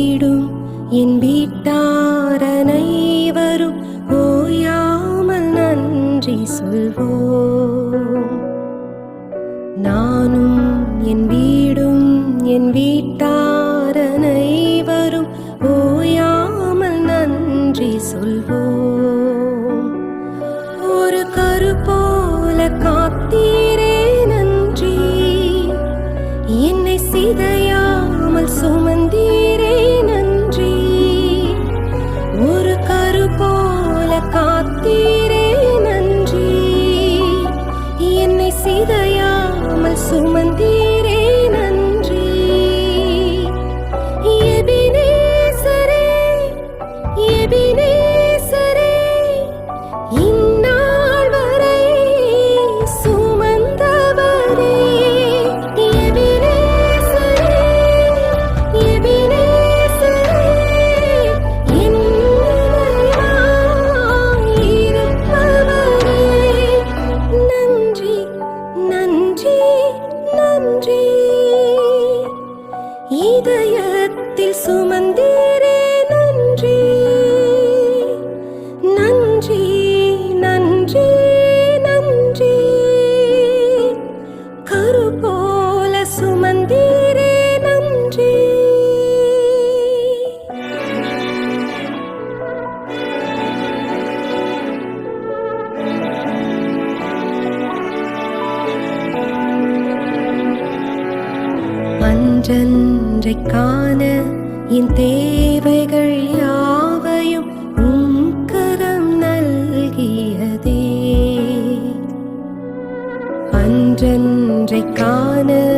வீடும் என் வீட்டார் அனைவரும் ஓயாமல் நன்றி சொல்வோம். நானும் என் வீடும் என் வீட்டார் அனைவரும் ஓயாமல் நன்றி சொல்வோம். ஒரு கரு போல காத்தீரே நன்றி, என்னை சிதையாமல் சுமந்தீரே நன்றி. ஒரு கரு போல காத்தீரே நன்றி, என்னை சிதையாமல் சுமந்தீரே நன்றி. எபினேசரே, எபினேசரே, இந்நாள் வரை சுமந்தவரே. எபினேசரே, எபினேசரே, என் நினைவாய் இருப்பவரே. நன்றி, நன்றி, நன்றி. இதயத்தில் சுமந்தீரே நன்றி. நன்றி, நன்றி, நன்றி. கரு போல சுமந்தீரே நன்றி. அன்றன்றைக் காண என் தேவைகள் யாவையும் உம் கரம் நல்கியதே. அன்றன்றைக் காண